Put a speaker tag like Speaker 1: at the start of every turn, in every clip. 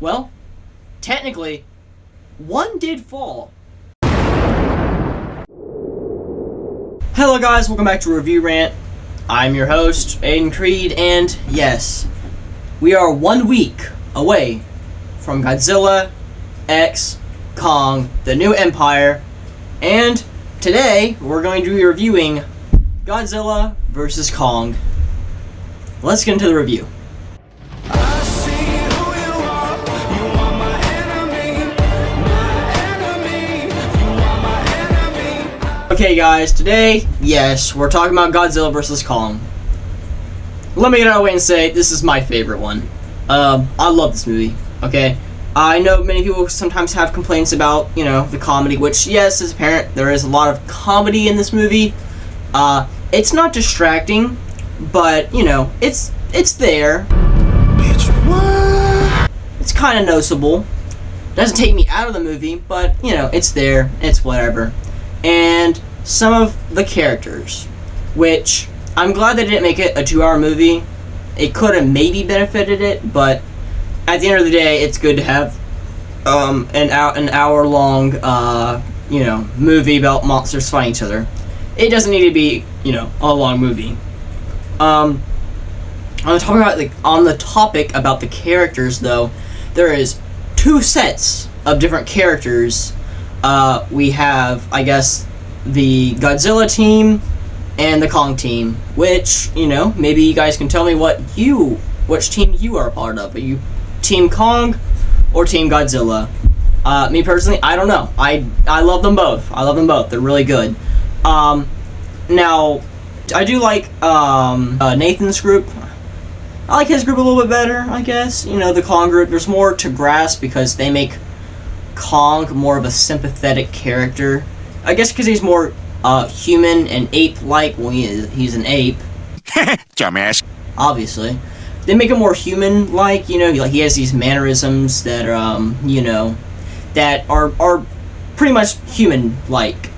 Speaker 1: Well, technically, one did fall. Hello guys, welcome back to Review Rant. I'm your host, Aiden Creed, and yes, we are 1 week away from Godzilla X Kong, the New Empire, and today we're going to be reviewing Godzilla vs. Kong. Let's get into the review. Okay guys, today, yes, we're talking about Godzilla vs. Kong. Let me get out of the way and say, this is my favorite one. I love this movie, okay? I know many people sometimes have complaints about, the comedy, which, yes, is apparent. There is a lot of comedy in this movie. It's not distracting, but, it's there. Bitch, what? It's kind of noticeable. Doesn't take me out of the movie, but, it's there. It's whatever. And some of the characters, which I'm glad they didn't make it a 2-hour movie. It could have maybe benefited it, but at the end of the day, it's good to have an hour-long movie about monsters fighting each other. It doesn't need to be a long movie. On the topic about the characters, though, there is 2 sets of different characters. We have, I guess, the Godzilla team and the Kong team, which, maybe you guys can tell me which team you are a part of. Are you Team Kong or Team Godzilla? Me personally, I don't know. I love them both. I love them both. They're really good. Now, I do like Nathan's group. I like his group a little bit better, I guess. The Kong group, there's more to grasp because they make Kong more of a sympathetic character. I guess because he's more human and ape-like. Well, he's an ape.
Speaker 2: Dumbass.
Speaker 1: Obviously. They make him more human-like, he has these mannerisms that are, that are pretty much human-like.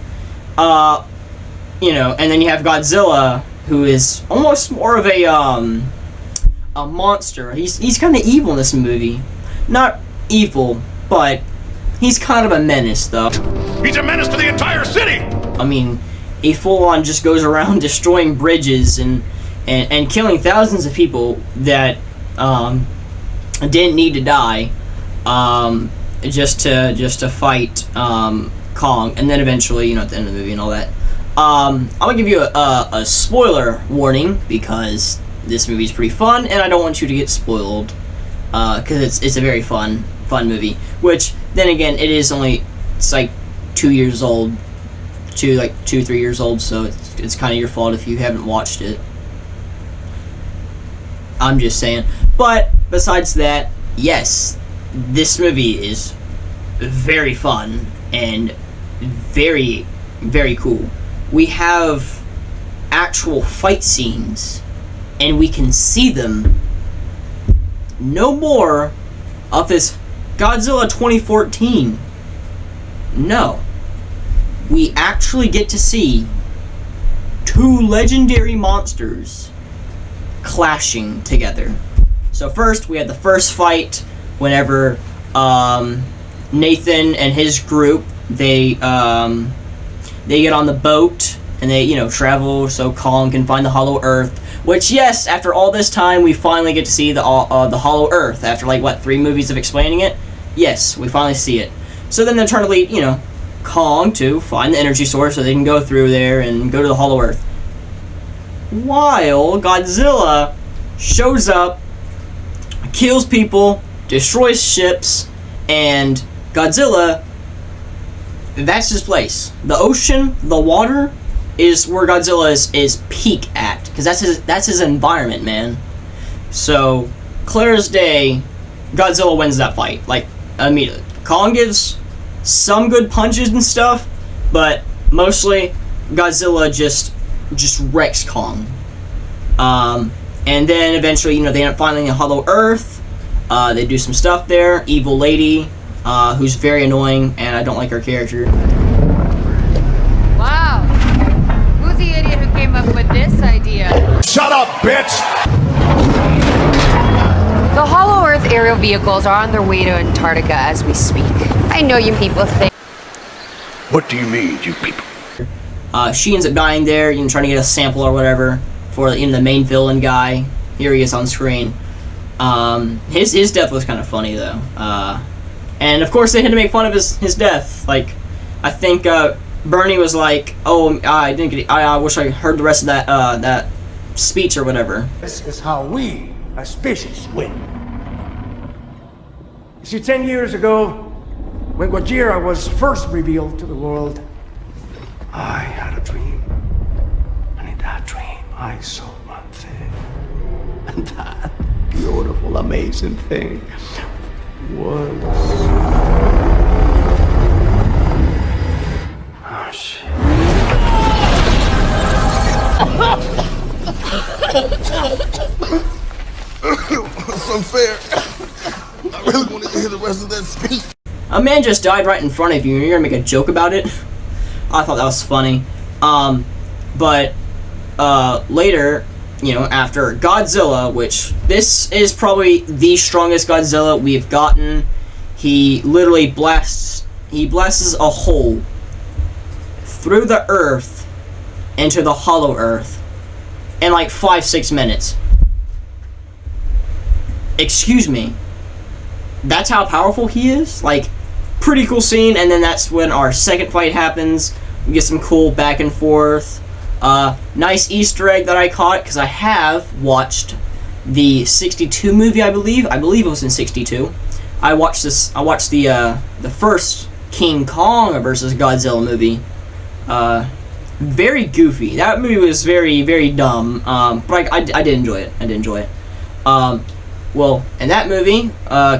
Speaker 1: And then you have Godzilla, who is almost more of a monster. He's kind of evil in this movie. Not evil, but he's kind of a menace, though.
Speaker 2: He's a menace to the entire city!
Speaker 1: I mean, he full-on just goes around destroying bridges and killing thousands of people that didn't need to die just to fight Kong, and then eventually, at the end of the movie and all that. I'm gonna give you a spoiler warning because this movie's pretty fun, and I don't want you to get spoiled because it's a very fun movie. Which, then again, it's like 2 years old, 2-3 years old, so it's kind of your fault if you haven't watched it. I'm just saying. But besides that, yes, this movie is very fun and very, very cool. We have actual fight scenes, and we can see them. No more of this Godzilla 2014. No. We actually get to see 2 legendary monsters clashing together. So first, we had the first fight whenever Nathan and his group, they get on the boat and they, travel so Kong can find the Hollow Earth. Which, yes, after all this time, we finally get to see the Hollow Earth. After, 3 movies of explaining it? Yes, we finally see it. So then they're trying to lead, Kong to find the energy source so they can go through there and go to the Hollow Earth. While Godzilla shows up, kills people, destroys ships, and Godzilla, that's his place. The ocean, the water, is where Godzilla is peak at, because that's his environment, man. So, clear as day, Godzilla wins that fight, immediately. Kong gives some good punches and stuff, but mostly Godzilla just wrecks Kong. And then eventually, they end up finding a Hollow Earth. They do some stuff there. Evil lady, who's very annoying, and I don't like her character.
Speaker 3: Wow. Who's the idiot who came up with this idea?
Speaker 2: Shut up, bitch!
Speaker 3: The Hollow Earth aerial vehicles are on their way to Antarctica as we speak. I know you people think.
Speaker 2: What do you mean, you people?
Speaker 1: She ends up dying there, trying to get a sample or whatever for the main villain guy. Here he is on screen. His death was kind of funny though, and of course they had to make fun of his death. Like, I think Bernie was like, "Oh, I didn't get. I wish I heard the rest of that speech or whatever."
Speaker 4: This is how we, as species, win. You see, 10 years ago, when Godzilla was first revealed to the world, I had a dream. And in that dream, I saw one thing. And that beautiful, amazing thing was... Oh, shit.
Speaker 5: It's unfair. I really wanted to hear the rest of that speech.
Speaker 1: A man just died right in front of you, and you're gonna make a joke about it? I thought that was funny. But later, after Godzilla, which this is probably the strongest Godzilla we've gotten, he literally blasts a hole through the earth into the hollow earth in like 5-6 minutes. Excuse me. That's how powerful he is? Like, pretty cool scene, and then that's when our second fight happens. We get some cool back and forth. Nice Easter egg that I caught, because I have watched the 62 movie, I believe. I believe it was in 62. I watched the first King Kong versus Godzilla movie. Very goofy. That movie was very, very dumb. But I did enjoy it. Well, in that movie,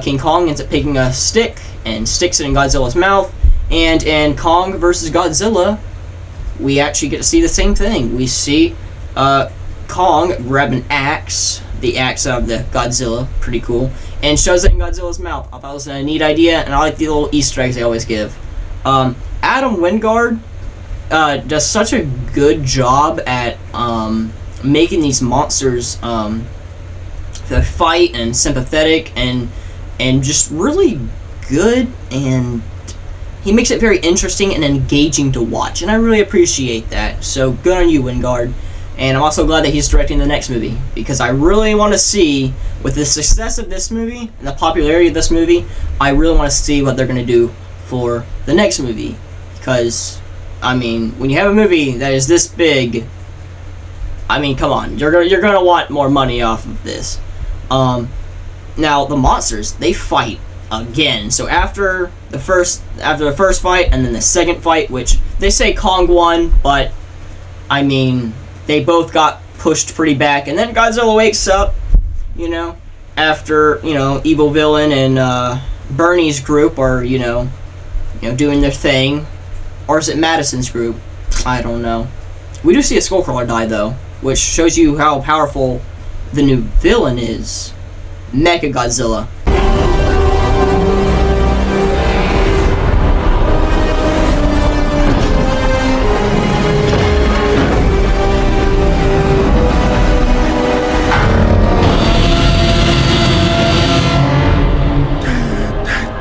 Speaker 1: King Kong ends up taking a stick and sticks it in Godzilla's mouth, and in Kong vs. Godzilla, we actually get to see the same thing. We see Kong grab an axe, the axe of the Godzilla, pretty cool, and shoves it in Godzilla's mouth. I thought it was a neat idea, and I like the little Easter eggs they always give. Adam Wingard does such a good job at making these monsters the fight and sympathetic and just really good, and he makes it very interesting and engaging to watch, and I really appreciate that. So good on you, Wingard. And I'm also glad that he's directing the next movie, because I really want to see, with the success of this movie and the popularity of this movie, I really want to see what they're going to do for the next movie. Because, I mean, when you have a movie that is this big, I mean, come on, you're gonna want more money off of this. Now the monsters, they fight again. So after the first fight and then the second fight, which they say Kong won, but I mean, they both got pushed pretty back, and then Godzilla wakes up, after evil villain and Bernie's group are doing their thing, or is it Madison's group? I don't know. We do see a Skullcrawler die though, which shows you how powerful the new villain is. Mechagodzilla.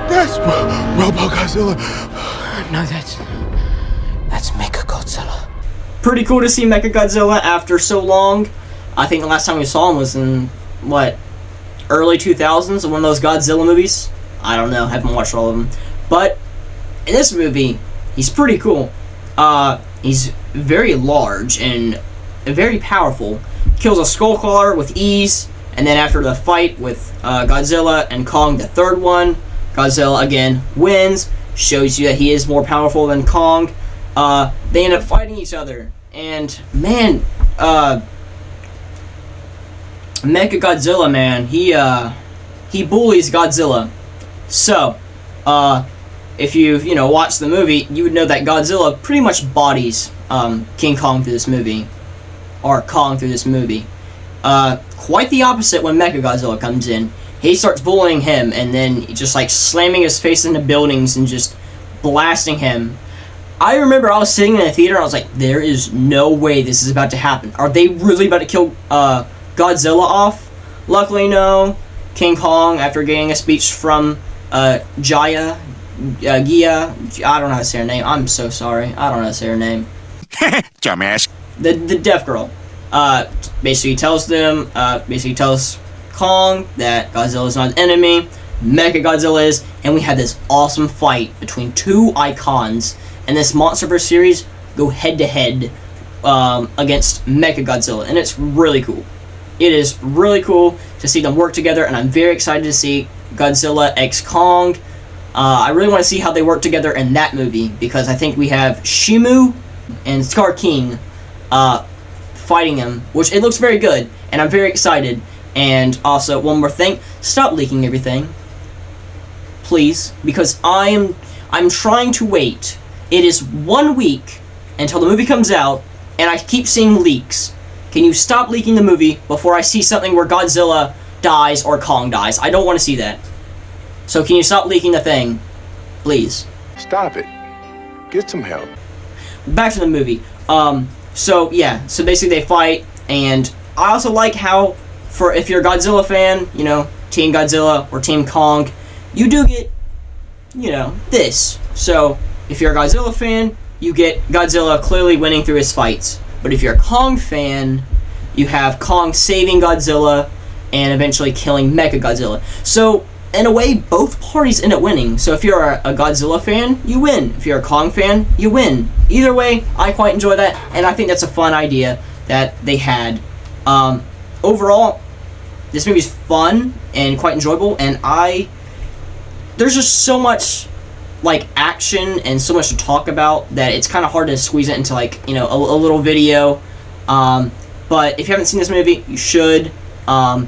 Speaker 5: That's Robo-Godzilla.
Speaker 4: No, that's Mechagodzilla.
Speaker 1: Pretty cool to see Mechagodzilla after so long. I think the last time we saw him was in, early 2000s, one of those Godzilla movies. I don't know, haven't watched all of them. But in this movie, he's pretty cool. He's very large and very powerful. Kills a Skullcrawler with ease, and then after the fight with Godzilla and Kong, the third one, Godzilla again wins. Shows you that he is more powerful than Kong. They end up fighting each other, and man, Mechagodzilla, man, he bullies Godzilla. So, if you've watched the movie, you would know that Godzilla pretty much bodies King Kong through this movie, or Kong through this movie. Quite the opposite when Mechagodzilla comes in. He starts bullying him, and then just slamming his face into buildings and just blasting him. I remember I was sitting in a theater and I was like, there is no way this is about to happen. Are they really about to kill Godzilla off? Luckily, no. King Kong, after getting a speech from Gia, I don't know how to say her name. I'm so sorry. I don't know how to say her name.
Speaker 6: Dumbass.
Speaker 1: The deaf girl. Basically tells Kong that Godzilla is not an enemy. Mechagodzilla is, and we had this awesome fight between two icons. And this MonsterVerse series go head to head against Mechagodzilla, and it's really cool. It is really cool to see them work together, and I'm very excited to see Godzilla x Kong. I really want to see how they work together in that movie, because I think we have Shimu and Scar King fighting him, which it looks very good, and I'm very excited. And also, one more thing, stop leaking everything, please, because I'm trying to wait. It is 1 week until the movie comes out, and I keep seeing leaks. Can you stop leaking the movie before I see something where Godzilla dies or Kong dies? I don't want to see that. So can you stop leaking the thing, please?
Speaker 2: Stop it. Get some help.
Speaker 1: Back to the movie. So yeah, so basically they fight, and I also like how, for if you're a Godzilla fan, you know, Team Godzilla or Team Kong, you do get, you know, this. So if you're a Godzilla fan, you get Godzilla clearly winning through his fights. But if you're a Kong fan, you have Kong saving Godzilla and eventually killing Mechagodzilla. So in a way, both parties end up winning. So if you're a Godzilla fan, you win. If you're a Kong fan, you win. Either way, I quite enjoy that, and I think that's a fun idea that they had. Overall, this movie's fun and quite enjoyable, and there's just so much like action and so much to talk about that it's kind of hard to squeeze it into, like, you know, a little video. But if you haven't seen this movie, you should. I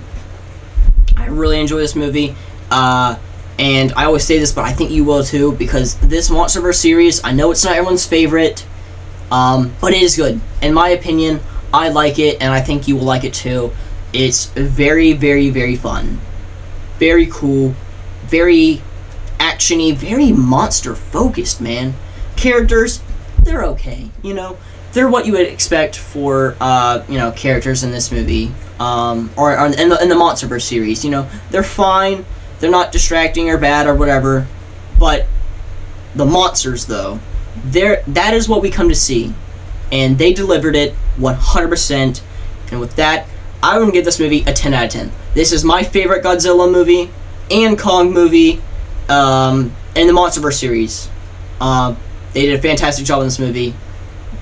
Speaker 1: really enjoy this movie. And I always say this, but I think you will too, because this MonsterVerse series, I know it's not everyone's favorite, but it is good. In my opinion, I like it, and I think you will like it too. It's very, very, very fun. Very cool. Very action-y. Very monster-focused, man. Characters, they're okay, you know? They're what you would expect for, you know, characters in this movie. Or in the MonsterVerse series, you know? They're fine. They're not distracting or bad or whatever, but the monsters, though, that is what we come to see, and they delivered it 100%. And with that, I'm gonna give this movie a 10 out of 10. This is my favorite Godzilla movie and Kong movie in the MonsterVerse series. They did a fantastic job in this movie.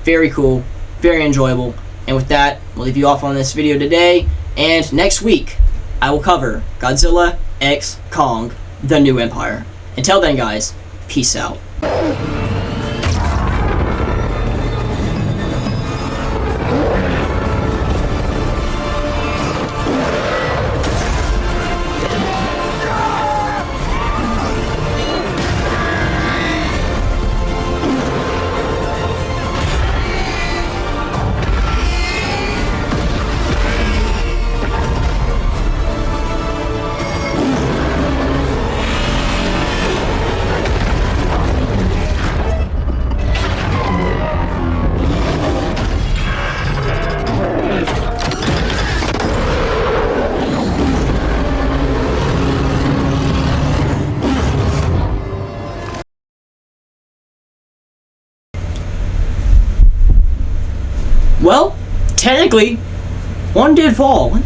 Speaker 1: Very cool, very enjoyable. And with that, we'll leave you off on this video today, and next week I will cover Godzilla x Kong, The New Empire. Until then, guys, peace out. Well, technically, one did fall. What?